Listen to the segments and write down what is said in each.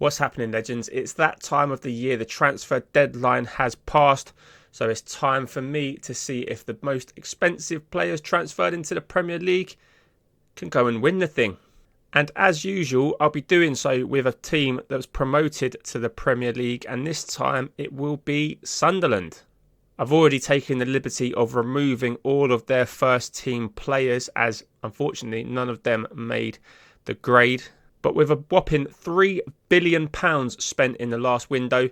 What's happening, legends? It's that time of the year. The transfer deadline has passed. So it's time for me to see if the most expensive players transferred into the Premier League can go and win the thing. And as usual, I'll be doing so with a team that was promoted to the Premier League. And this time it will be Sunderland. I've already taken the liberty of removing all of their first team players, as unfortunately none of them made the grade. But with a whopping £3 billion spent in the last window,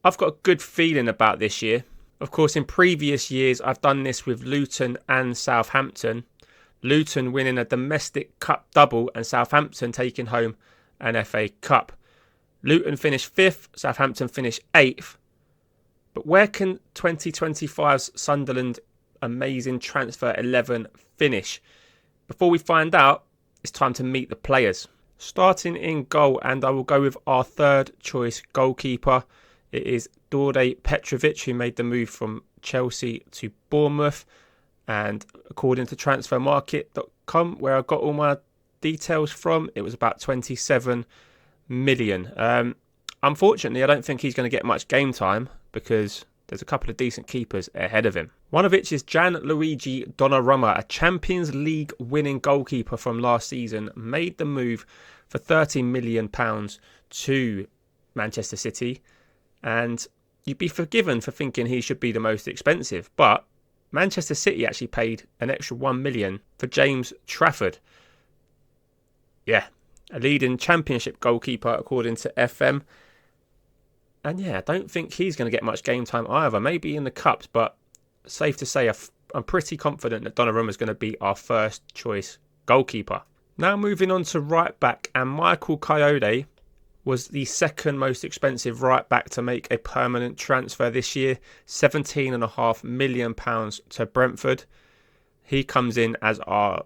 I've got a good feeling about this year. Of course, in previous years, I've done this with Luton and Southampton. Luton winning a domestic cup double and Southampton taking home an FA Cup. Luton finished 5th, Southampton finished 8th. But where can 2025's Sunderland amazing transfer 11 finish? Before we find out, it's time to meet the players. Starting in goal, and I will go with our third choice goalkeeper. It is Đorđe Petrovic, who made the move from Chelsea to Bournemouth. And according to transfermarket.com, where I got all my details from, it was about 27 million. Unfortunately, I don't think he's going to get much game time because there's a couple of decent keepers ahead of him. One of which is Gianluigi Donnarumma, a Champions League winning goalkeeper from last season, made the move for £30 million to Manchester City. And you'd be forgiven for thinking he should be the most expensive. But Manchester City actually paid an extra £1 million for James Trafford. Yeah, a leading Championship goalkeeper according to FM. And yeah, I don't think he's going to get much game time either. Maybe in the Cups, but safe to say I'm pretty confident that Donnarumma is going to be our first choice goalkeeper. Now moving on to right back, and Michael Coyote was the second most expensive right back to make a permanent transfer this year. £17.5 million to Brentford. He comes in as our,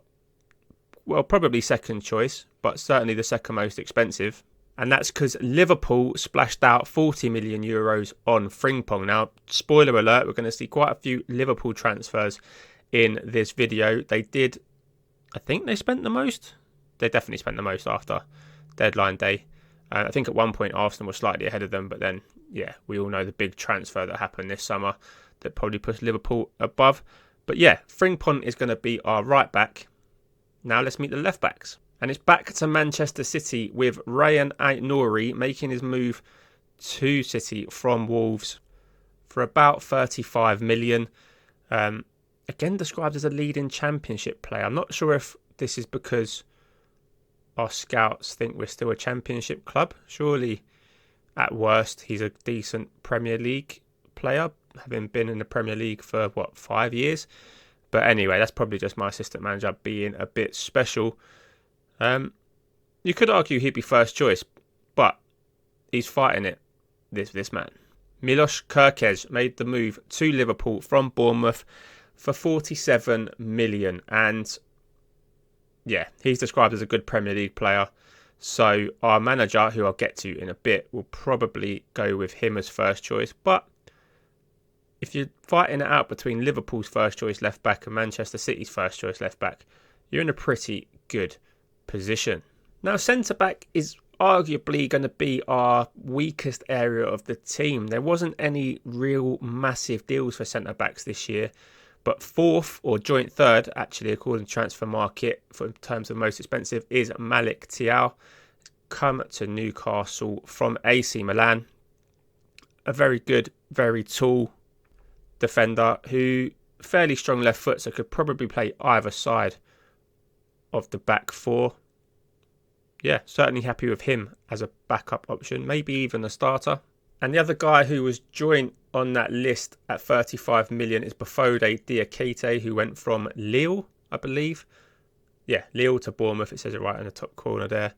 well, probably second choice, but certainly the second most expensive. And that's because Liverpool splashed out €40 million on Frimpong. Now, spoiler alert, we're going to see quite a few Liverpool transfers in this video. They did, I think they spent the most. They definitely spent the most after deadline day. I think at one point Arsenal was slightly ahead of them, but then, yeah, we all know the big transfer that happened this summer that probably pushed Liverpool above. But yeah, Frimpong is going to be our right back. Now let's meet the left backs. And it's back to Manchester City with Rayan Aït-Nouri making his move to City from Wolves for about 35 million. Again, described as a leading Championship player. I'm not sure if this is because our scouts think we're still a Championship club. Surely, at worst, he's a decent Premier League player, having been in the Premier League for, 5 years? But anyway, that's probably just my assistant manager being a bit special. You could argue he'd be first choice, but he's fighting it, this man. Milos Kerkez made the move to Liverpool from Bournemouth for 47 million. And yeah, he's described as a good Premier League player. So our manager, who I'll get to in a bit, will probably go with him as first choice. But if you're fighting it out between Liverpool's first choice left back and Manchester City's first choice left back, you're in a pretty good position. Now, centre back is arguably going to be our weakest area of the team. There wasn't any real massive deals for centre backs this year, but fourth or joint third, actually, according to Transfer Market, for in terms of most expensive, is Malik Thiaw, come to Newcastle from AC Milan. A very good, very tall defender who fairly strong left foot, so could probably play either side of the back four. Yeah, certainly happy with him as a backup option, maybe even a starter. And the other guy who was joint on that list at 35 million is Bafode Diakite, who went from Lille, I believe. Yeah, Lille to Bournemouth, it says it right in the top corner there.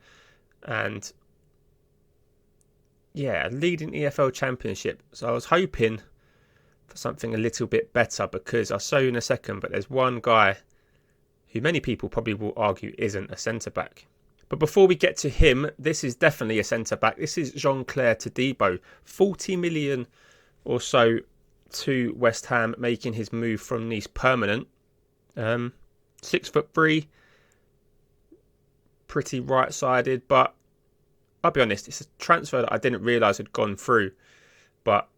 And yeah, leading EFL Championship. So I was hoping for something a little bit better, because I'll show you in a second, but there's one guy who many people probably will argue isn't a centre-back. But before we get to him, this is definitely a centre-back. This is Jean-Claire Todibo, 40 million or so to West Ham, making his move from Nice permanent. 6'3", pretty right-sided, but I'll be honest, it's a transfer that I didn't realise had gone through, but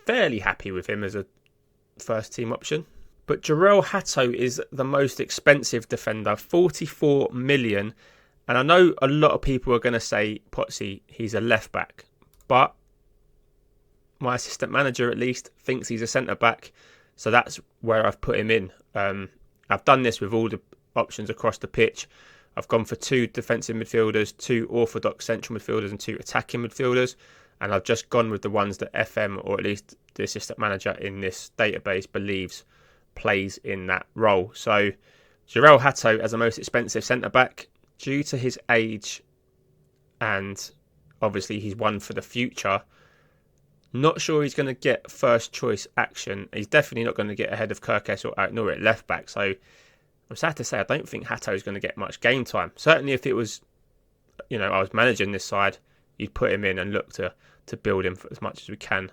fairly happy with him as a first team option. But Jarell Hatto is the most expensive defender, 44 million. And I know a lot of people are going to say, Potsy, he's a left back. But my assistant manager, at least, thinks he's a centre back. So that's where I've put him in. I've done this with all the options across the pitch. I've gone for 2 defensive midfielders, 2 orthodox central midfielders and 2 attacking midfielders. And I've just gone with the ones that FM, or at least the assistant manager in this database, believes plays in that role. So Jarell Hatto as the most expensive centre-back, due to his age and obviously he's one for the future, not sure he's going to get first choice action. He's definitely not going to get ahead of Kirkes or Aitnour at left back. So I'm sad to say I don't think Hatto is going to get much game time. Certainly if it was, I was managing this side, you'd put him in and look to build him for as much as we can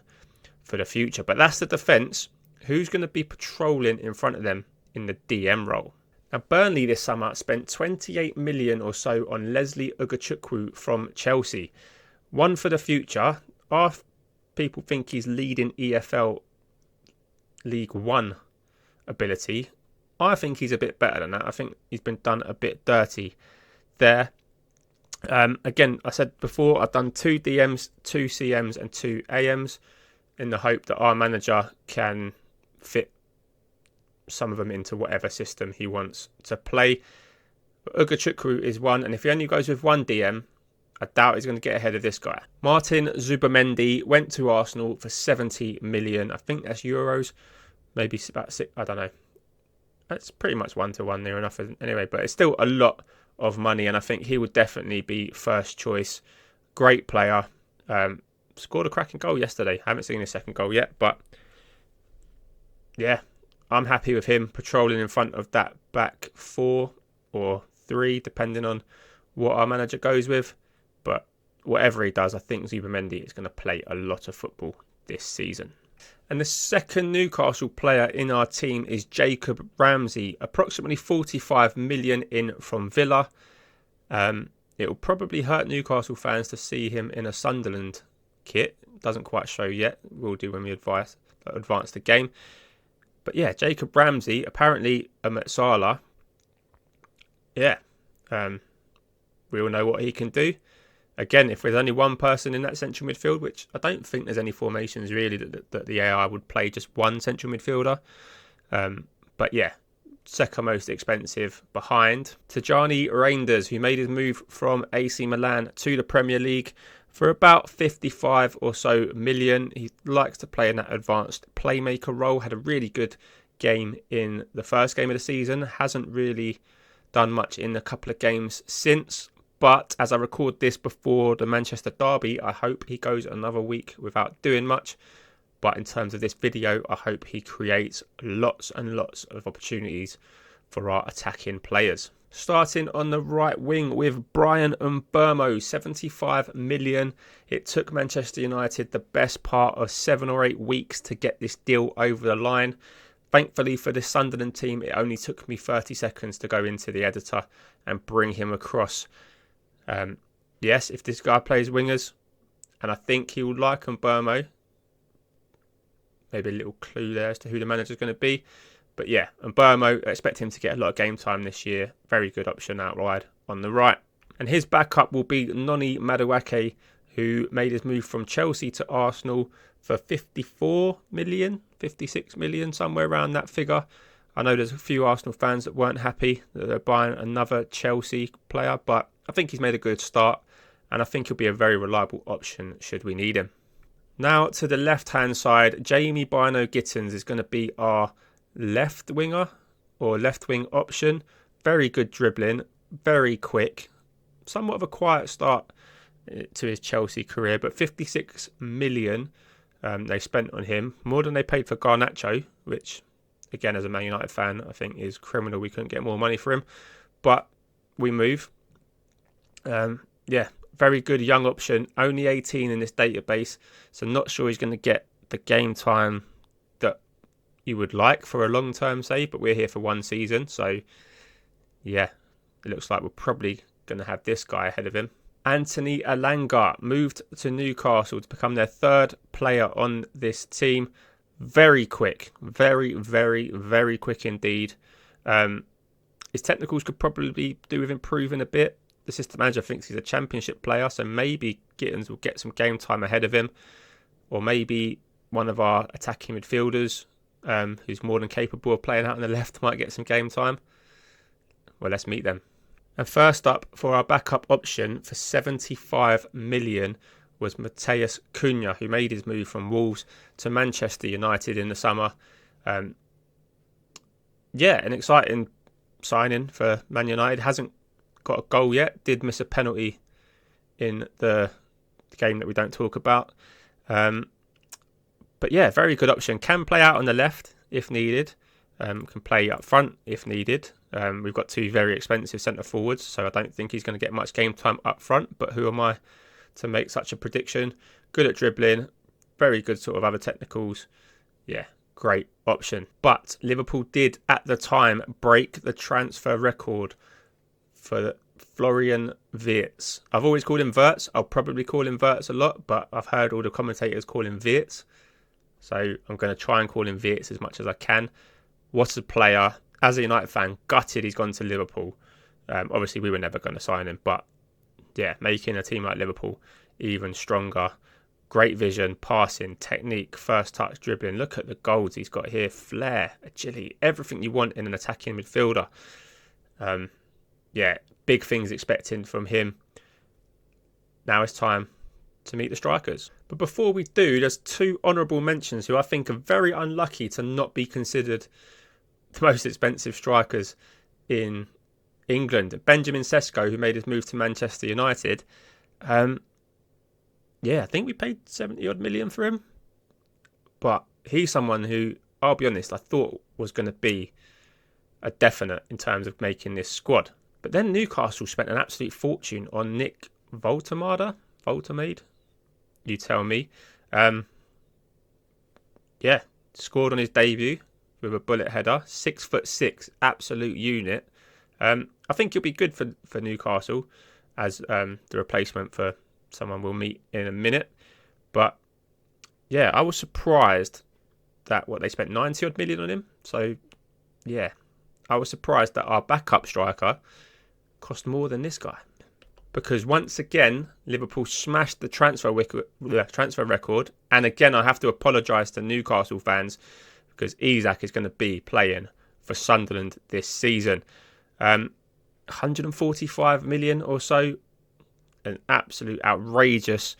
for the future. But that's the defence. Who's going to be patrolling in front of them in the DM role? Now, Burnley this summer spent 28 million or so on Leslie Ugachukwu from Chelsea. One for the future. Our people think he's leading EFL League One ability. I think he's a bit better than that. I think he's been done a bit dirty there. Again, I said before, I've done 2 DMs, 2 CMs and 2 AMs in the hope that our manager can fit some of them into whatever system he wants to play. But Ugachukwu is one, and if he only goes with 1 DM, I doubt he's going to get ahead of this guy. Martin Zubamendi went to Arsenal for 70 million. I think that's euros, maybe about 6, I don't know. That's pretty much 1-to-1 near enough anyway, but it's still a lot of money, and I think he would definitely be first choice. Great player. Scored a cracking goal yesterday. Haven't seen his second goal yet, but yeah, I'm happy with him patrolling in front of that back 4 or 3, depending on what our manager goes with. But whatever he does, I think Zubamendi is going to play a lot of football this season. And the second Newcastle player in our team is Jacob Ramsey, approximately 45 million in from Villa. It will probably hurt Newcastle fans to see him in a Sunderland kit. Doesn't quite show yet. We'll do when we advance the game. But yeah, Jacob Ramsey, apparently a Metsala. Yeah, we all know what he can do. Again, if there's only one person in that central midfield, which I don't think there's any formations really that the AI would play just one central midfielder. But yeah, second most expensive behind Tijani Reinders, who made his move from AC Milan to the Premier League for about 55 or so million. He likes to play in that advanced playmaker role. Had a really good game in the first game of the season. Hasn't really done much in a couple of games since. But as I record this before the Manchester derby, I hope he goes another week without doing much. But in terms of this video, I hope he creates lots and lots of opportunities for our attacking players. Starting on the right wing with Brian Mbeumo, 75 million. It took Manchester United the best part of 7 or 8 weeks to get this deal over the line. Thankfully for the Sunderland team, it only took me 30 seconds to go into the editor and bring him across. Yes, if this guy plays wingers, and I think he would like Mbeumo, maybe a little clue there as to who the manager is going to be. But yeah, Mbeumo, I expect him to get a lot of game time this year. Very good option out wide on the right. And his backup will be Noni Madueke, who made his move from Chelsea to Arsenal for 54 million, 56 million, somewhere around that figure. I know there's a few Arsenal fans that weren't happy that they're buying another Chelsea player, but I think he's made a good start, and I think he'll be a very reliable option should we need him. Now to the left-hand side, Jamie Bino-Gittens is going to be our left winger or left wing option. Very good dribbling, very quick, somewhat of a quiet start to his Chelsea career, but 56 million they spent on him, more than they paid for Garnacho, which again, as a Man United fan, I think is criminal. We couldn't get more money for him, but we move. Yeah, very good young option. Only 18 in this database, so not sure he's going to get the game time that you would like for a long-term save, but we're here for 1 season, so yeah, it looks like we're probably going to have this guy ahead of him. Anthony Elanga moved to Newcastle to become their third player on this team. Very quick. Very, very, very quick indeed. His technicals could probably do with improving a bit. The system manager thinks he's a championship player, so maybe Gittins will get some game time ahead of him. Or maybe one of our attacking midfielders, who's more than capable of playing out on the left, might get some game time. Well, let's meet them. And first up for our backup option for 75 million was Matheus Cunha, who made his move from Wolves to Manchester United in the summer. An exciting signing for Man United. Hasn't got a goal yet. Did miss a penalty in the game that we don't talk about. But yeah, very good option. Can play out on the left if needed. Can play up front if needed. We've got two very expensive centre forwards, so I don't think he's going to get much game time up front. But who am I to make such a prediction? Good at dribbling. Very good sort of other technicals. Yeah, great option. But Liverpool did at the time break the transfer record for Florian Wirtz. I've always called him Wirtz. I'll probably call him Wirtz a lot, but I've heard all the commentators call him Wirtz. So I'm going to try and call him Wirtz as much as I can. What a player. As a United fan, gutted he's gone to Liverpool. Obviously, we were never going to sign him, but yeah, making a team like Liverpool even stronger. Great vision, passing, technique, first touch, dribbling. Look at the goals he's got here. Flair, agility, everything you want in an attacking midfielder. Big things expecting from him. Now it's time to meet the strikers. But before we do, there's two honourable mentions who I think are very unlucky to not be considered the most expensive strikers in England. Benjamin Sesko, who made his move to Manchester United. I think we paid 70 odd million for him. But he's someone who, I'll be honest, I thought was going to be a definite in terms of making this squad. But then Newcastle spent an absolute fortune on Nick Voltemade, you tell me. Scored on his debut with a bullet header, 6'6", absolute unit. I think he'll be good for Newcastle as the replacement for someone we'll meet in a minute. But yeah, I was surprised that they spent 90 odd million on him. So yeah, I was surprised that our backup striker cost more than this guy. Because once again, Liverpool smashed the transfer record. And again, I have to apologise to Newcastle fans because Isak is going to be playing for Sunderland this season. 145 million or so. An absolute outrageous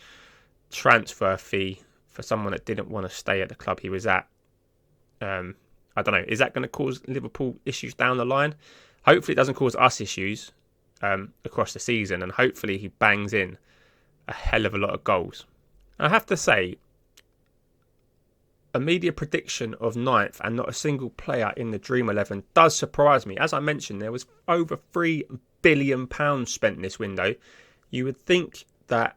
transfer fee for someone that didn't want to stay at the club he was at. I don't know. Is that going to cause Liverpool issues down the line? Hopefully it doesn't cause us issues across the season, and hopefully he bangs in a hell of a lot of goals. I have to say, a media prediction of 9th and not a single player in the Dream 11 does surprise me. As I mentioned, there was over £3 billion spent in this window. You would think that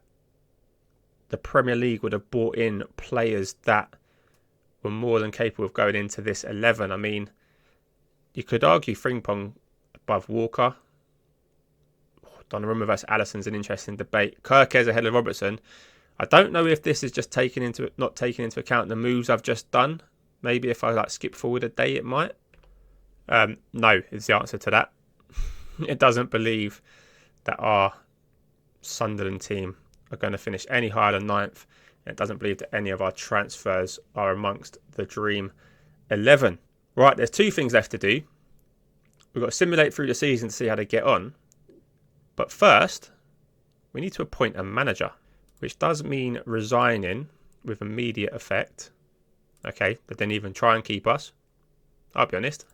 the Premier League would have brought in players that were more than capable of going into this 11. I mean, you could argue Frimpong above Walker. Donnarumma versus Alisson's an interesting debate. Kirkes ahead of Robertson. I don't know if this is just not taking into account the moves I've just done. Maybe if I skip forward a day, it might. No, is the answer to that. It doesn't believe that our Sunderland team are going to finish any higher than 9th. It doesn't believe that any of our transfers are amongst the Dream 11. Right, there's two things left to do. We've got to simulate through the season to see how they get on. But first, we need to appoint a manager, which does mean resigning with immediate effect. Okay, but then even try and keep us. I'll be honest,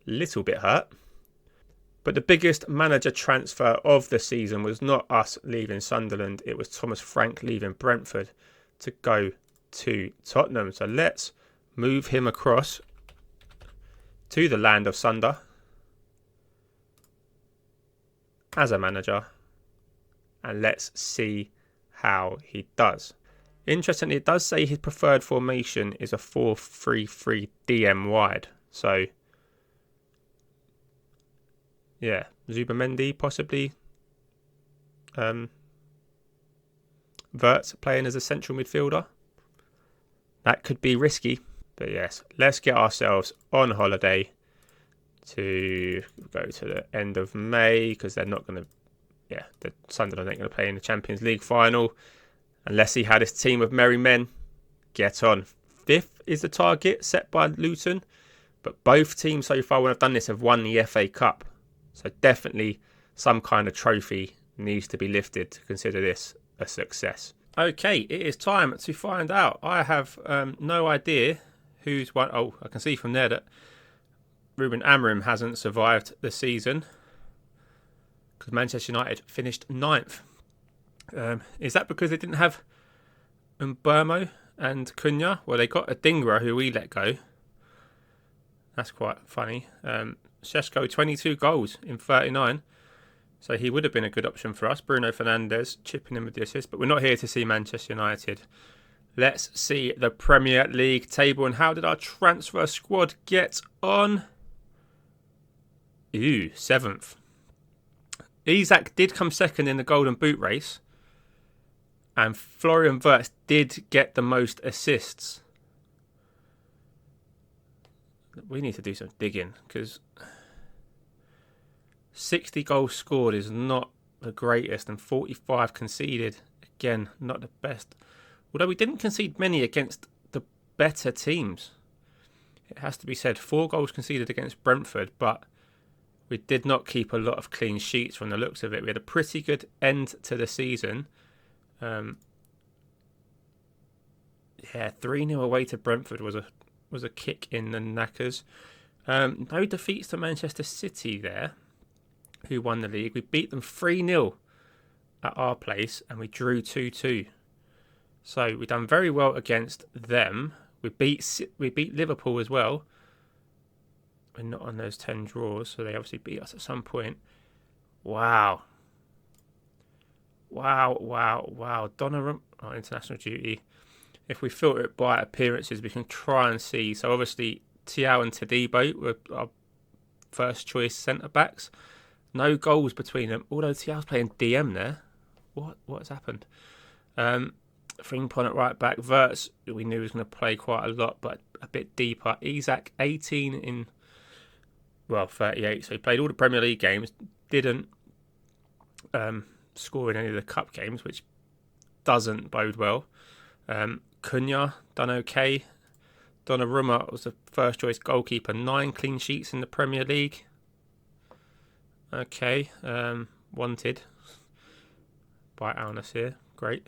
a little bit hurt. But the biggest manager transfer of the season was not us leaving Sunderland. It was Thomas Frank leaving Brentford to go to Tottenham. So let's move him across to the land of Sunder as a manager. And let's see how he does. Interestingly, it does say his preferred formation is a 4-3-3 DM wide. So yeah, Zubamendi possibly Wirtz playing as a central midfielder. That could be risky. But yes, let's get ourselves on holiday to go to the end of May, because they're not going to, the Sunderland ain't going to play in the Champions League final. And let's see how this team of merry men get on. 5th is the target set by Luton, but both teams so far when I've done this have won the FA Cup. So definitely some kind of trophy needs to be lifted to consider this a success. Okay, it is time to find out. I have no idea who's won. Oh, I can see from there that Ruben Amorim hasn't survived the season because Manchester United finished 9th. Is that because they didn't have Mbeumo and Cunha? Well, they got a Dingra who we let go. That's quite funny. Šeško, 22 goals in 39. So he would have been a good option for us. Bruno Fernandes chipping in with the assist. But we're not here to see Manchester United. Let's see the Premier League table. And how did our transfer squad get on? 7th. Isak did come second in the Golden Boot race. And Florian Wirtz did get the most assists. We need to do some digging, because 60 goals scored is not the greatest, and 45 conceded. Again, not the best. Although we didn't concede many against the better teams. It has to be said, 4 goals conceded against Brentford, but we did not keep a lot of clean sheets from the looks of it. We had a pretty good end to the season. 3-0 away to Brentford was a kick in the knackers. No defeats to Manchester City there, who won the league. We beat them 3-0 at our place, and we drew 2-2. So we've done very well against them. We beat Liverpool as well. We're not on those 10 draws, so they obviously beat us at some point. Wow. Donnarumma, international duty. If we filter it by appearances, we can try and see. So obviously, Thiaw and Todibo were our first choice centre-backs. No goals between them, although Thiaw's playing DM there. What has happened? Frimpong at right back. Wirtz, we knew was going to play quite a lot, but a bit deeper. Isak, 18 in 38. So he played all the Premier League games. Didn't score in any of the cup games, which doesn't bode well. Cunha done okay. Donnarumma was the first choice goalkeeper. 9 clean sheets in the Premier League. Okay, wanted by Alnus here. Great.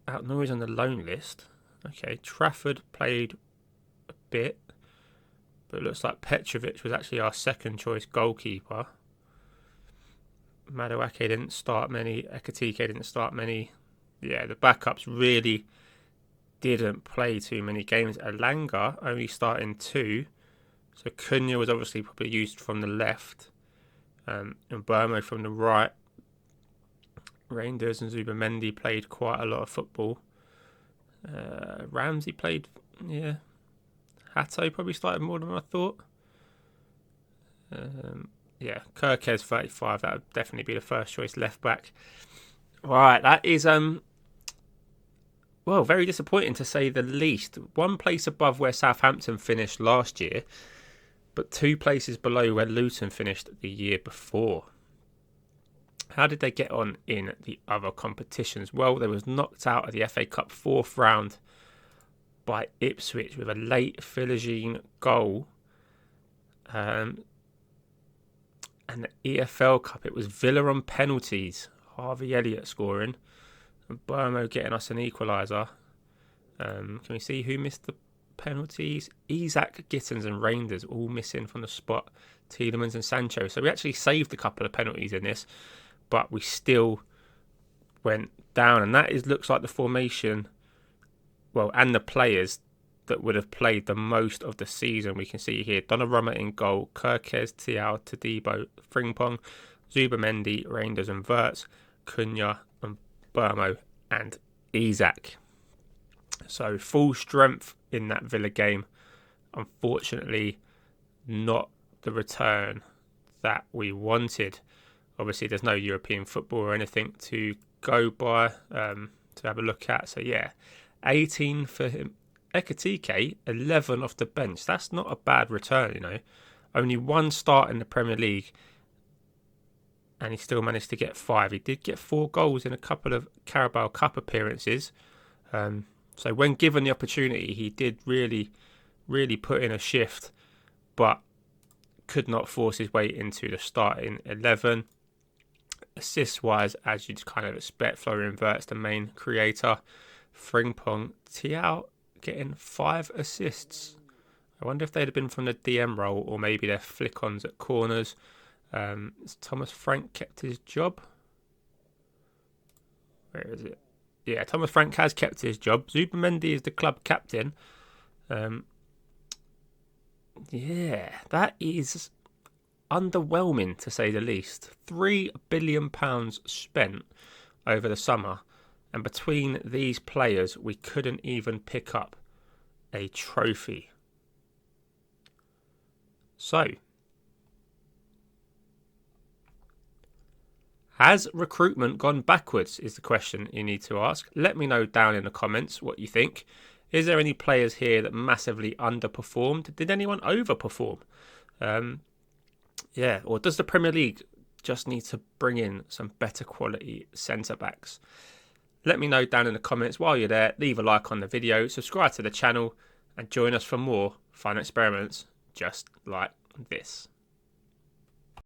Out-Noise on the loan list. Okay, Trafford played a bit, but it looks like Petrovic was actually our second choice goalkeeper. Madueke didn't start many. Ekitike didn't start many. Yeah, the backups really didn't play too many games. Elanga only starting 2. So Cunha was obviously probably used from the left. And Mbeumo from the right. Reinders and Zubamendi played quite a lot of football. Ramsey played, Hato probably started more than I thought. Kirkez 35, that would definitely be the first choice left back. Right, that is very disappointing to say the least. 1 place above where Southampton finished last year, but 2 places below where Luton finished the year before. How did they get on in the other competitions? Well, they was knocked out of the FA Cup 4th round by Ipswich with a late Philogene goal. And the EFL Cup, it was Villa on penalties. Harvey Elliott scoring. And Burmo getting us an equaliser. Can we see who missed the penalties? Isak, Gittins and Reinders all missing from the spot. Tielemans and Sancho. So we actually saved a couple of penalties in this, but we still went down. And that looks like the formation, and the players that would have played the most of the season. We can see here Donnarumma in goal, Kirkez, Thiaw, Todibo, Frimpong, Zubamendi, Reinders and Wirtz, Cunha and Burmo and Isak. So full strength in that Villa game. Unfortunately, not the return that we wanted. Obviously, there's no European football or anything to go by to have a look at. So yeah, 18 for him. Ekitike, 11 off the bench. That's not a bad return, you know. Only one start in the Premier League, and he still managed to get 5. He did get 4 goals in a couple of Carabao Cup appearances. So when given the opportunity, he did really, really put in a shift, but could not force his way into the starting 11. Assist-wise, as you'd kind of expect, Florian Wirtz, the main creator. Frimpong Tiao getting 5 assists. I wonder if they'd have been from the DM role or maybe their flick-ons at corners. Thomas Frank kept his job. Where is it? Yeah, Thomas Frank has kept his job. Zubamendi is the club captain. Yeah, that is underwhelming to say the least. £3 billion spent over the summer, and between these players, we couldn't even pick up a trophy. So, has recruitment gone backwards is the question you need to ask. Let me know down in the comments what you think. Is there any players here that massively underperformed? Did anyone overperform? Or does the Premier League just need to bring in some better quality centre-backs? Let me know down in the comments. While you're there, leave a like on the video, subscribe to the channel, and join us for more fun experiments just like this.